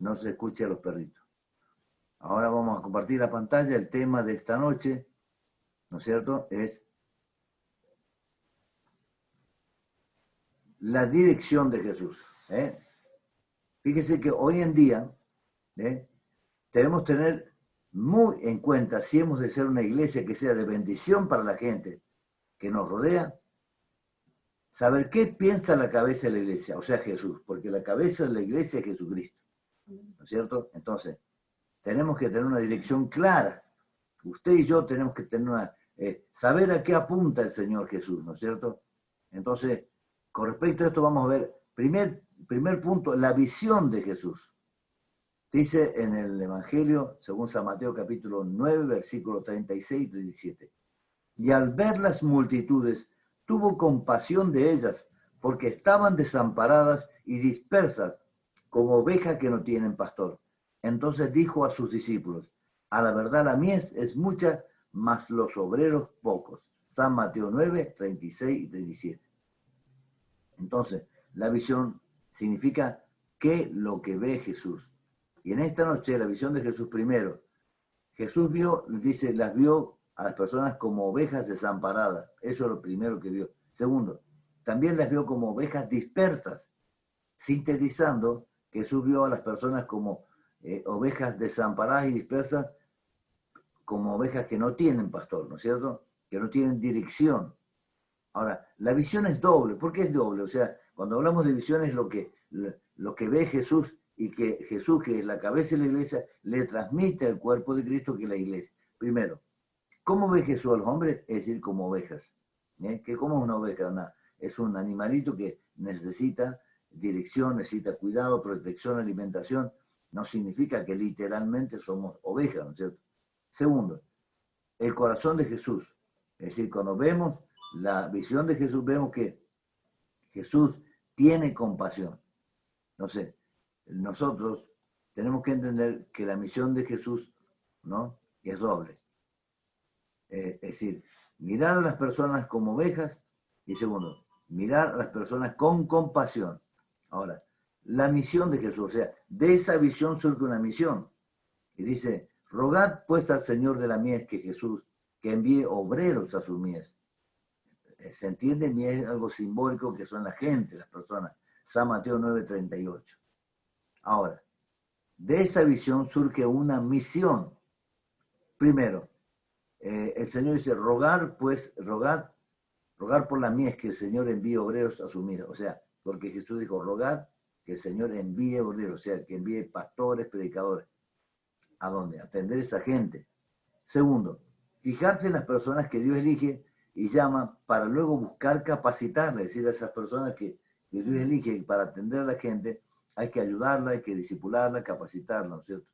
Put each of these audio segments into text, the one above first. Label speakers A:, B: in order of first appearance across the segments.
A: no se escuche a los perritos. Ahora vamos a compartir la pantalla. El tema de esta noche, ¿no es cierto?, es la dirección de Jesús. Fíjese que hoy en día debemos tener muy en cuenta, si hemos de ser una iglesia que sea de bendición para la gente que nos rodea, saber qué piensa la cabeza de la iglesia, o sea, Jesús, porque la cabeza de la iglesia es Jesucristo, ¿no es cierto? Entonces, tenemos que tener una dirección clara. Usted y yo tenemos que tener saber a qué apunta el Señor Jesús, ¿no es cierto? Entonces, con respecto a esto vamos a ver, primer punto, la visión de Jesús. Dice en el Evangelio, según San Mateo capítulo 9, versículos 36 y 37. Y al ver las multitudes, tuvo compasión de ellas, porque estaban desamparadas y dispersas, como ovejas que no tienen pastor. Entonces dijo a sus discípulos, a la verdad la mies es mucha, mas los obreros pocos. San Mateo 9, 36 y 37. Entonces, la visión significa qué lo que ve Jesús. Y en esta noche, la visión de Jesús primero, Jesús vio, dice, las vio a las personas como ovejas desamparadas. Eso es lo primero que vio. Segundo, también las vio como ovejas dispersas. Sintetizando, Jesús vio a las personas como ovejas desamparadas y dispersas, como ovejas que no tienen pastor, ¿no es cierto? Que no tienen dirección. Ahora, la visión es doble. ¿Por qué es doble? O sea, cuando hablamos de visión es lo que ve Jesús y que Jesús, que es la cabeza de la iglesia, le transmite al cuerpo de Cristo, que es la iglesia. Primero, ¿cómo ve Jesús a los hombres? Es decir, como ovejas. ¿Que cómo es una oveja? Es un animalito que necesita dirección, necesita cuidado, protección, alimentación. No significa que literalmente somos ovejas, ¿no es cierto? Segundo, el corazón de Jesús. Es decir, cuando vemos la visión de Jesús, vemos que Jesús tiene compasión. Entonces, nosotros tenemos que entender que la misión de Jesús, ¿no?, es doble. Es decir, mirar a las personas como ovejas y segundo, mirar a las personas con compasión. Ahora, la misión de Jesús, o sea, de esa visión surge una misión. Y dice, rogad pues al Señor de la mies, que Jesús, que envíe obreros a su mies. Se entiende, mies es algo simbólico que son la gente, las personas. San Mateo 9:38. Ahora, de esa visión surge una misión. Primero, el Señor dice, rogad por la mies, que el Señor envíe obreros a su mies. O sea, porque Jesús dijo, rogad que el Señor envíe obreros, o sea, que envíe pastores, predicadores. ¿A dónde? Atender a esa gente. Segundo, fijarse en las personas que Dios elige y llama para luego buscar capacitarla, es decir, a esas personas que Dios elige para atender a la gente, hay que ayudarla, hay que discipularla, capacitarla, ¿no es cierto?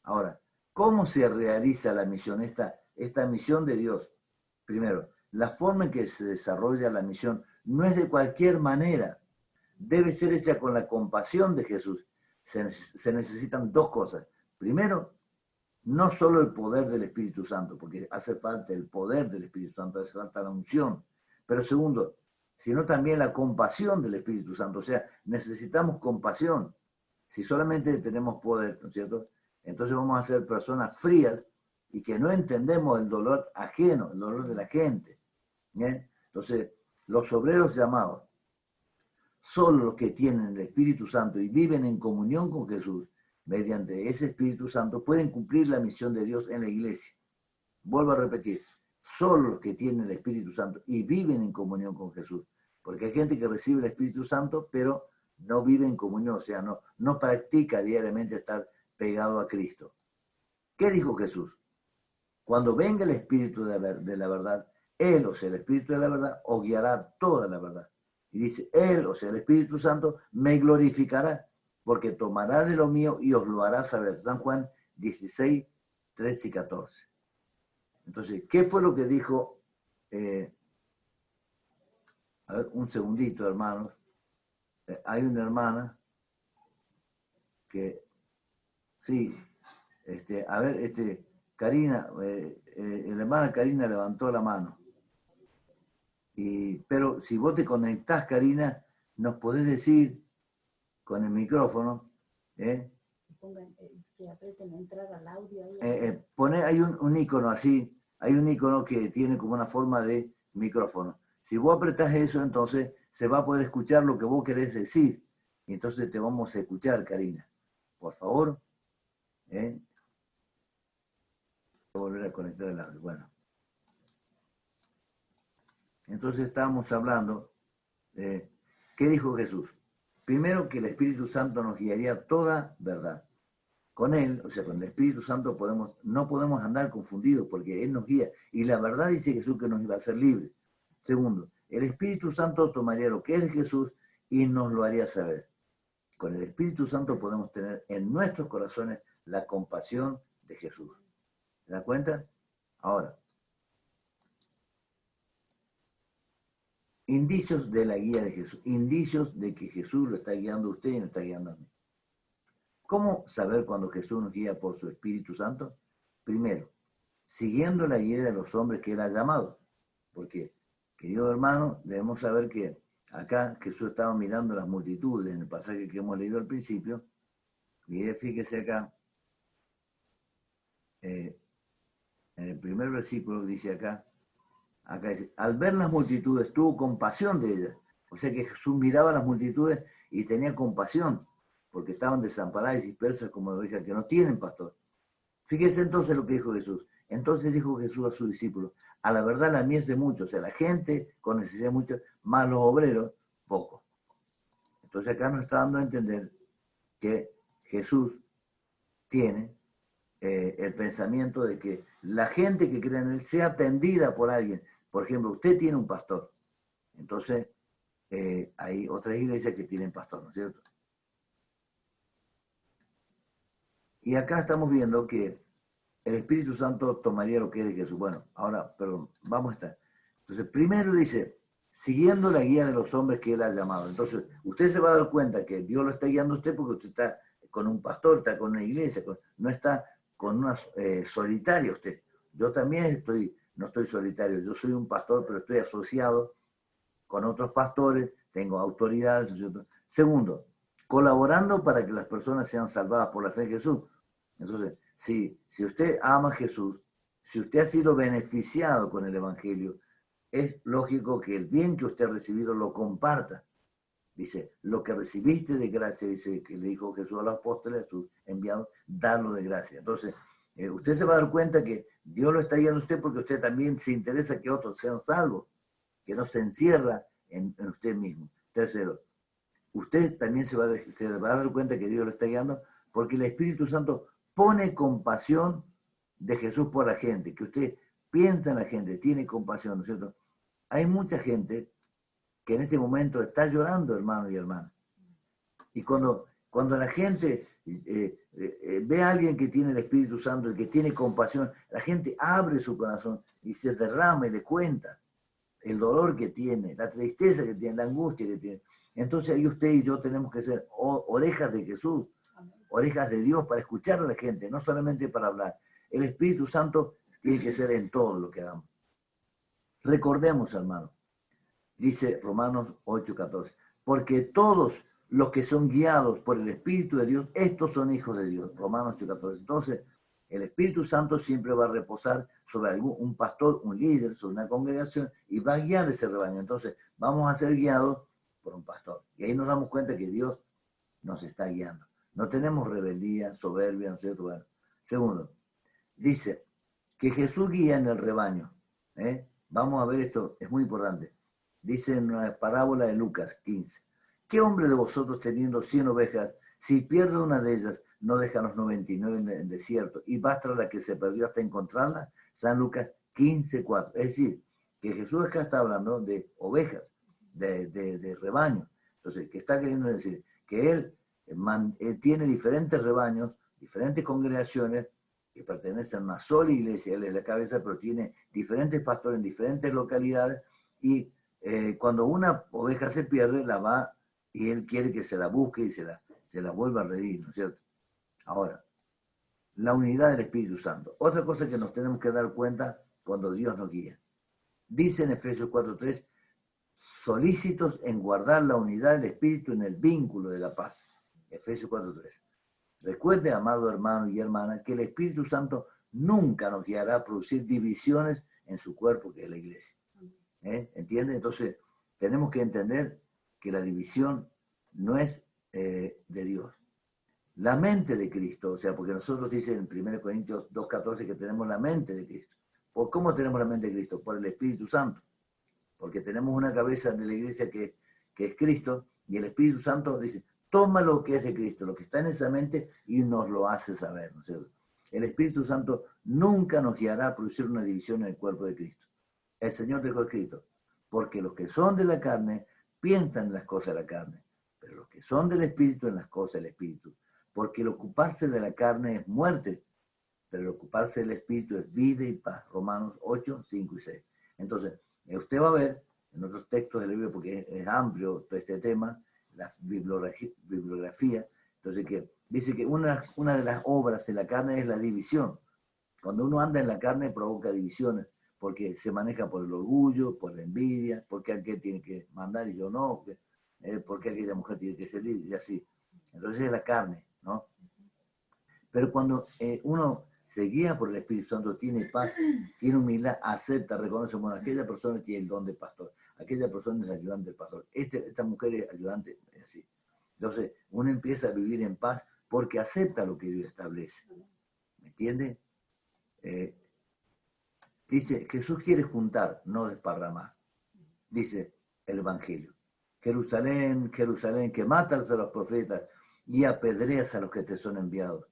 A: Ahora, ¿cómo se realiza la misión, esta misión de Dios? Primero, la forma en que se desarrolla la misión no es de cualquier manera, debe ser hecha con la compasión de Jesús. Se necesitan dos cosas. Primero, no solo el poder del Espíritu Santo, porque hace falta el poder del Espíritu Santo, hace falta la unción. Pero segundo, sino también la compasión del Espíritu Santo. O sea, necesitamos compasión. Si solamente tenemos poder, ¿no es cierto?, entonces vamos a ser personas frías y que no entendemos el dolor ajeno, el dolor de la gente. Entonces, los obreros llamados, solo los que tienen el Espíritu Santo y viven en comunión con Jesús, mediante ese Espíritu Santo, pueden cumplir la misión de Dios en la iglesia. Vuelvo a repetir, solo los que tienen el Espíritu Santo y viven en comunión con Jesús. Porque hay gente que recibe el Espíritu Santo, pero no vive en comunión, o sea, no practica diariamente estar pegado a Cristo. ¿Qué dijo Jesús? Cuando venga el Espíritu de la verdad, Él, o sea, el Espíritu de la verdad, os guiará toda la verdad. Y dice, Él, o sea, el Espíritu Santo, me glorificará, porque tomará de lo mío y os lo hará saber. San Juan 16, 13 y 14. Entonces, ¿qué fue lo que dijo? A ver, un segundito, hermanos. Hay una hermana que, sí, a ver, Karina, la hermana Karina levantó la mano. Pero si vos te conectás, Karina, nos podés decir con el micrófono,
B: que aprieten entrar al audio.
A: Hay un icono así, hay un icono que tiene como una forma de micrófono. Si vos apretás eso, entonces se va a poder escuchar lo que vos querés decir. Y entonces te vamos a escuchar, Karina. Por favor. Voy a volver a conectar el audio. Bueno. Entonces estábamos hablando, ¿qué dijo Jesús? Primero, que el Espíritu Santo nos guiaría a toda verdad. Con Él, o sea, con el Espíritu Santo no podemos andar confundidos porque Él nos guía. Y la verdad dice Jesús que nos iba a hacer libres. Segundo, el Espíritu Santo tomaría lo que es Jesús y nos lo haría saber. Con el Espíritu Santo podemos tener en nuestros corazones la compasión de Jesús. ¿Se da cuenta? Ahora, indicios de la guía de Jesús, indicios de que Jesús lo está guiando a usted y no está guiando a mí. ¿Cómo saber cuando Jesús nos guía por su Espíritu Santo? Primero, siguiendo la guía de los hombres que Él ha llamado. Porque, querido hermano, debemos saber que acá Jesús estaba mirando las multitudes en el pasaje que hemos leído al principio. Y fíjese acá, en el primer versículo dice acá dice, al ver las multitudes tuvo compasión de ellas. O sea que Jesús miraba a las multitudes y tenía compasión, porque estaban desamparadas y dispersas como ovejas que no tienen pastor. Fíjese entonces lo que dijo Jesús. Entonces dijo Jesús a sus discípulos, a la verdad la mies de muchos, o sea, la gente con necesidad de muchos, más los obreros, pocos. Entonces acá nos está dando a entender que Jesús tiene el pensamiento de que la gente que cree en Él sea atendida por alguien. Por ejemplo, usted tiene un pastor. Entonces, hay otras iglesias que tienen pastor, ¿no es cierto? Y acá estamos viendo que el Espíritu Santo tomaría lo que es de Jesús. Bueno, ahora, perdón, vamos a estar. Entonces, primero dice, siguiendo la guía de los hombres que Él ha llamado. Entonces, usted se va a dar cuenta que Dios lo está guiando a usted porque usted está con un pastor, está con una iglesia, no está con una solitaria usted. Yo también no estoy solitario, yo soy un pastor, pero estoy asociado con otros pastores, tengo autoridades, ¿no es cierto? Segundo, colaborando para que las personas sean salvadas por la fe en Jesús. Entonces, si usted ama a Jesús, si usted ha sido beneficiado con el Evangelio, es lógico que el bien que usted ha recibido lo comparta. Dice, lo que recibiste de gracia, dice que le dijo Jesús a los apóstoles, a sus enviados, darlo de gracia. Entonces, usted se va a dar cuenta que Dios lo está guiando a usted porque usted también se interesa que otros sean salvos, que no se encierra en usted mismo. Tercero, usted también se va a dar cuenta que Dios lo está guiando porque el Espíritu Santo pone compasión de Jesús por la gente, que usted piensa en la gente, tiene compasión, ¿no es cierto? Hay mucha gente que en este momento está llorando, hermano y hermana. Y cuando la gente ve a alguien que tiene el Espíritu Santo y que tiene compasión, la gente abre su corazón y se derrama y le cuenta el dolor que tiene, la tristeza que tiene, la angustia que tiene. Entonces ahí usted y yo tenemos que ser orejas de Jesús, orejas de Dios para escuchar a la gente, no solamente para hablar. El Espíritu Santo tiene que ser en todo lo que hagamos. Recordemos, hermano, dice Romanos 8:14, porque todos los que son guiados por el Espíritu de Dios, estos son hijos de Dios. Romanos 8:14. Entonces, el Espíritu Santo siempre va a reposar sobre un pastor, un líder, sobre una congregación y va a guiar ese rebaño. Entonces, vamos a ser guiados por un pastor. Y ahí nos damos cuenta que Dios nos está guiando. No tenemos rebeldía, soberbia, ¿no es cierto? Bueno. Segundo, dice que Jesús guía en el rebaño. Vamos a ver esto, es muy importante. Dice en una parábola de Lucas 15. ¿Qué hombre de vosotros teniendo 100 ovejas, si pierde una de ellas, no deja los 99 en el desierto y va tras la que se perdió hasta encontrarla? San Lucas 15:4. Es decir, que Jesús acá está hablando de ovejas, de rebaño. Entonces, ¿qué está queriendo decir? Que él tiene diferentes rebaños, diferentes congregaciones que pertenecen a una sola iglesia, él es la cabeza, pero tiene diferentes pastores en diferentes localidades y cuando una oveja se pierde, la va y él quiere que se la busque y se la vuelva a redimir, ¿no es cierto? Ahora, la unidad del Espíritu Santo. Otra cosa que nos tenemos que dar cuenta cuando Dios nos guía. Dice en Efesios 4:3, solícitos en guardar la unidad del Espíritu en el vínculo de la paz. Efesios 4:3. Recuerde, amado hermano y hermana, que el Espíritu Santo nunca nos guiará a producir divisiones en su cuerpo, que es la iglesia. ¿Entiende? Entonces, tenemos que entender que la división no es de Dios. La mente de Cristo, o sea, porque nosotros dicen en 1 Corintios 2:14 que tenemos la mente de Cristo. ¿Por cómo tenemos la mente de Cristo? Por el Espíritu Santo. Porque tenemos una cabeza de la iglesia que es Cristo, y el Espíritu Santo dice, toma lo que es de Cristo, lo que está en esa mente, y nos lo hace saber, ¿no es cierto? El Espíritu Santo nunca nos guiará a producir una división en el cuerpo de Cristo. El Señor dejó escrito, porque los que son de la carne piensan en las cosas de la carne, pero los que son del Espíritu en las cosas del Espíritu. Porque el ocuparse de la carne es muerte, pero el ocuparse del Espíritu es vida y paz. Romanos 8, 5 y 6. Entonces, usted va a ver en otros textos del libro, porque es amplio todo este tema, la bibliografía, entonces que dice que una de las obras de la carne es la división. Cuando uno anda en la carne provoca divisiones, porque se maneja por el orgullo, por la envidia, porque aquel tiene que mandar y yo no, porque aquella mujer tiene que ser libre y así. Entonces es la carne, ¿no? Pero cuando uno se guía por el Espíritu Santo, tiene paz, tiene humildad, acepta, reconoce, bueno, aquella persona tiene el don de pastor, aquella persona es ayudante del pastor, esta mujer es ayudante, así. Entonces, uno empieza a vivir en paz porque acepta lo que Dios establece. ¿Me entiende? Dice, Jesús quiere juntar, no desparramar. Dice el Evangelio. Jerusalén, Jerusalén, que matas a los profetas y apedreas a los que te son enviados.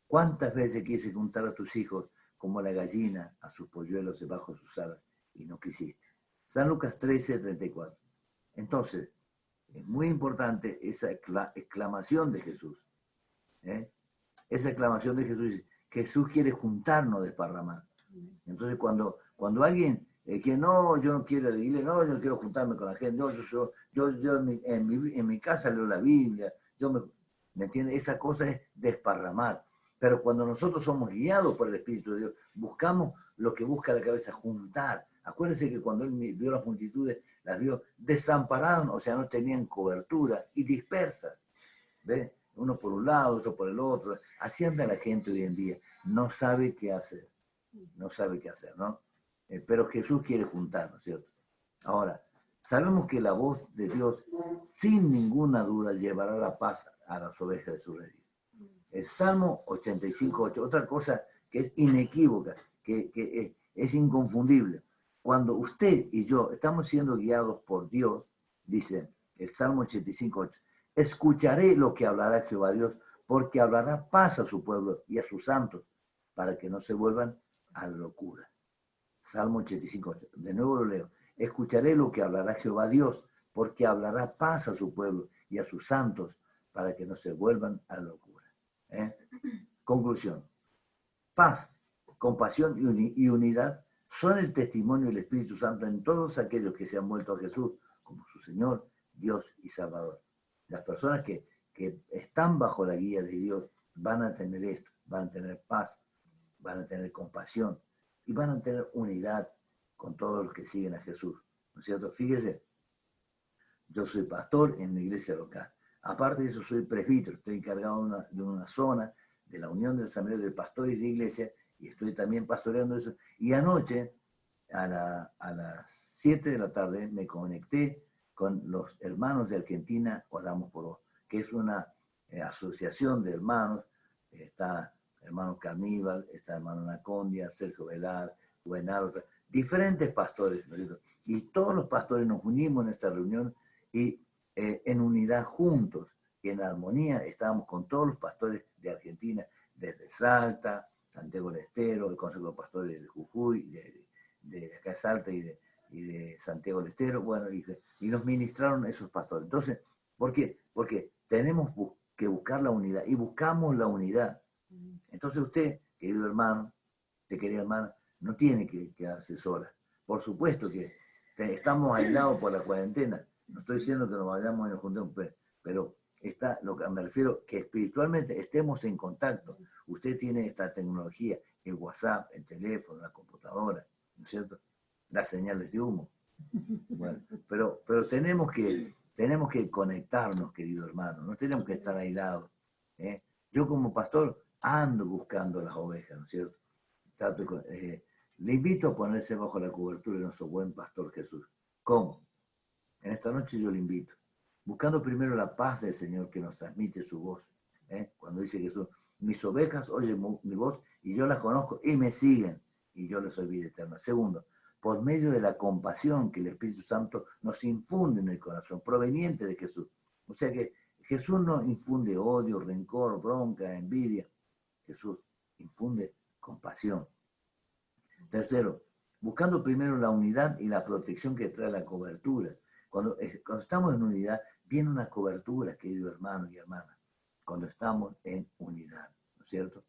A: ¿Cuántas veces quise juntar a tus hijos como la gallina a sus polluelos debajo de sus alas y no quisiste? San Lucas 13, 34. Entonces, es muy importante esa exclamación de Jesús. Esa exclamación de Jesús dice, Jesús quiere juntarnos, desparramar. Entonces, cuando alguien que no, yo no quiero ir a la iglesia, no, yo no quiero juntarme con la gente, no, yo en mi casa leo la Biblia, ¿me entiendes? Esa cosa es desparramar. Pero cuando nosotros somos guiados por el Espíritu de Dios, buscamos lo que busca la cabeza, juntar. Acuérdense que cuando él vio las multitudes, las vio desamparadas, o sea, no tenían cobertura y dispersas. ¿Ves? Uno por un lado, otro por el otro. Así anda la gente hoy en día. No sabe qué hacer. No sabe qué hacer, ¿no? Pero Jesús quiere juntarnos, ¿cierto? Ahora, sabemos que la voz de Dios, sin ninguna duda, llevará la paz a las ovejas de su redil. El Salmo 85:8, otra cosa que es inequívoca, que es inconfundible. Cuando usted y yo estamos siendo guiados por Dios, dice el Salmo 85:8, escucharé lo que hablará Jehová Dios, porque hablará paz a su pueblo y a sus santos, para que no se vuelvan a la locura. Salmo 85:8. De nuevo lo leo. Escucharé lo que hablará Jehová Dios, porque hablará paz a su pueblo y a sus santos, para que no se vuelvan a la locura. Conclusión. Paz, compasión y unidad son el testimonio del Espíritu Santo en todos aquellos que se han vuelto a Jesús como su Señor, Dios y Salvador. Las personas que están bajo la guía de Dios van a tener esto, van a tener paz, van a tener compasión y van a tener unidad con todos los que siguen a Jesús. ¿No es cierto? Fíjese, yo soy pastor en una iglesia local. Aparte de eso, soy presbítero, estoy encargado de una zona de la Unión de Asambleas de Pastores de Iglesia y estoy también pastoreando eso. Y anoche, a las 7 de la tarde, me conecté con los hermanos de Argentina, Oramos por Vos, que es una asociación de hermanos. Está hermano Carníbal, está hermano Nacondia, Sergio Velar, Buenaro, diferentes pastores, ¿no? Y todos los pastores nos unimos en esta reunión y en unidad juntos y en armonía estábamos con todos los pastores de Argentina, desde Salta, Santiago del Estero, el Consejo de Pastores de Jujuy, de acá de Salta y de Santiago del Estero, bueno, y nos ministraron esos pastores. Entonces, ¿por qué? Porque tenemos que buscar la unidad y buscamos la unidad. Entonces usted, querido hermano, querida hermana, no tiene que quedarse sola. Por supuesto que estamos aislados por la cuarentena. No estoy diciendo que nos vayamos y nos juntemos, pero está, lo que me refiero, que espiritualmente estemos en contacto. Usted tiene esta tecnología, el WhatsApp, el teléfono, la computadora, ¿no es cierto? Las señales de humo. Bueno, pero tenemos que conectarnos, querido hermano. No tenemos que estar aislados. Yo como pastor ando buscando las ovejas, ¿no es cierto? Le invito a ponerse bajo la cobertura de nuestro buen pastor Jesús. ¿Cómo? En esta noche yo le invito, buscando primero la paz del Señor que nos transmite su voz. Cuando dice Jesús, mis ovejas oyen mi voz y yo las conozco y me siguen y yo les soy vida eterna. Segundo, por medio de la compasión que el Espíritu Santo nos infunde en el corazón, proveniente de Jesús. O sea que Jesús no infunde odio, rencor, bronca, envidia. Jesús infunde compasión. Tercero, buscando primero la unidad y la protección que trae la cobertura. Cuando estamos en unidad, viene una cobertura, queridos hermanos y hermanas, cuando estamos en unidad, ¿no es cierto?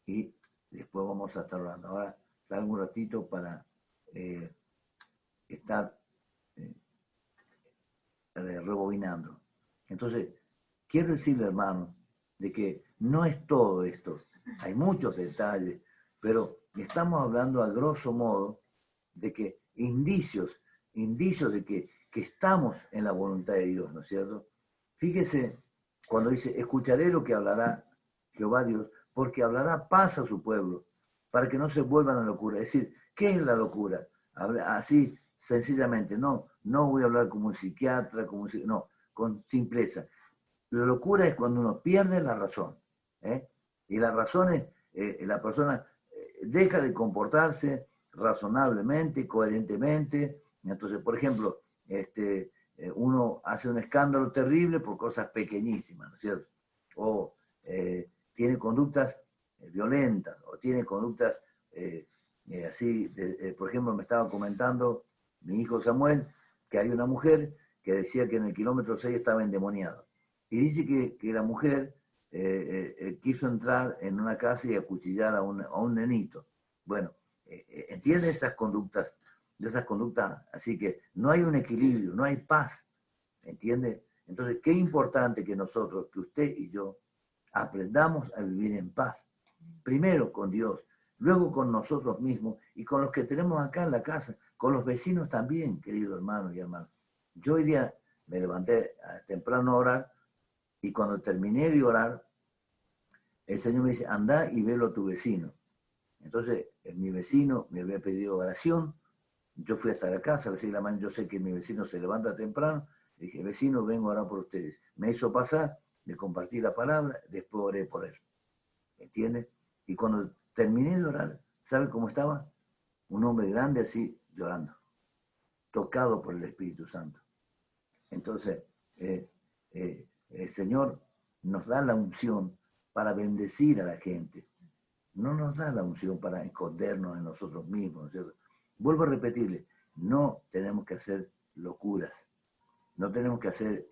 A: Y después vamos a estar orando. Ahora salgo un ratito para estar rebobinando. Entonces, quiero decirle, hermano, de que no es todo esto. Hay muchos detalles, pero estamos hablando a grosso modo de que indicios de que estamos en la voluntad de Dios, ¿no es cierto? Fíjese cuando dice, escucharé lo que hablará Jehová Dios, porque hablará paz a su pueblo, para que no se vuelvan a locura. Es decir, ¿qué es la locura? Así, sencillamente, no voy a hablar como un psiquiatra, no, con simpleza. La locura es cuando uno pierde la razón, y la razón es, la persona deja de comportarse razonablemente, coherentemente. Entonces, por ejemplo, uno hace un escándalo terrible por cosas pequeñísimas, ¿no es cierto? O tiene conductas violentas, o tiene conductas así, por ejemplo, me estaba comentando mi hijo Samuel, que hay una mujer que decía que en el kilómetro 6 estaba endemoniado. Y dice que la mujer quiso entrar en una casa y acuchillar a un nenito. Bueno, entiende esas conductas, así que no hay un equilibrio, no hay paz, ¿entiende? Entonces, qué importante que nosotros, que usted y yo, aprendamos a vivir en paz. Primero con Dios, luego con nosotros mismos y con los que tenemos acá en la casa, con los vecinos también, queridos hermanos y hermanas. Yo hoy día me levanté temprano a orar y cuando terminé de orar, el Señor me dice, anda y velo a tu vecino. Entonces, mi vecino me había pedido oración, yo fui hasta la casa a las 6 de la mañana, yo sé que mi vecino se levanta temprano, le dije, vecino, vengo a orar por ustedes. Me hizo pasar, le compartí la palabra, después oré por él. ¿Entiendes? Y cuando terminé de orar, ¿sabe cómo estaba? Un hombre grande así, llorando, tocado por el Espíritu Santo. Entonces, el Señor nos da la unción para bendecir a la gente. No nos da la unción para escondernos en nosotros mismos, ¿no es cierto? Vuelvo a repetirle, no tenemos que hacer locuras, no tenemos que hacer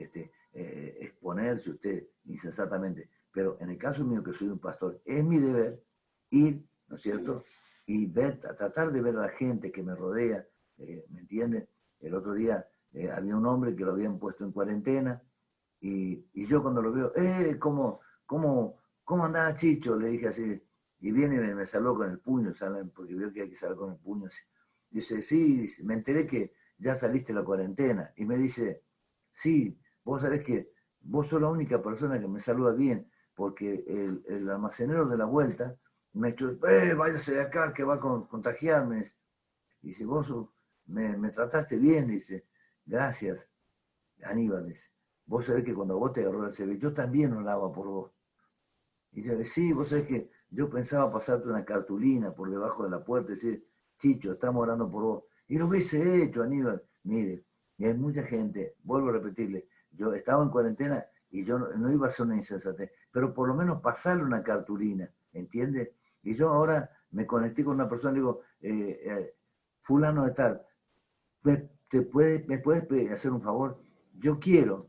A: exponerse usted insensatamente, pero en el caso mío que soy un pastor, es mi deber ir, ¿no es cierto? Y tratar de ver a la gente que me rodea, ¿me entiende? El otro día había un hombre que lo habían puesto en cuarentena y yo cuando lo veo, ¿cómo andás, Chicho? Le dije así, y viene y me saludó con el puño, porque veo que hay que salir con el puño. Dice, sí, me enteré que ya saliste de la cuarentena. Y me dice, sí, vos sabés que vos sos la única persona que me saluda bien, porque el almacenero de la vuelta me echó, váyase de acá que va a contagiarme. Dice, vos me trataste bien, dice, gracias, Aníbal, dice. Vos sabés que cuando vos te agarró el CB, yo también oraba por vos. Y dice, sí, vos sabés que yo pensaba pasarte una cartulina por debajo de la puerta y decir, Chicho, estamos orando por vos. Y lo hubiese hecho, Aníbal. Mire, y hay mucha gente, vuelvo a repetirle, yo estaba en cuarentena y yo no iba a hacer una insensatez, pero por lo menos pasarle una cartulina, ¿entiendes? Y yo ahora me conecté con una persona y digo, fulano de tal, ¿me puedes hacer un favor? Yo quiero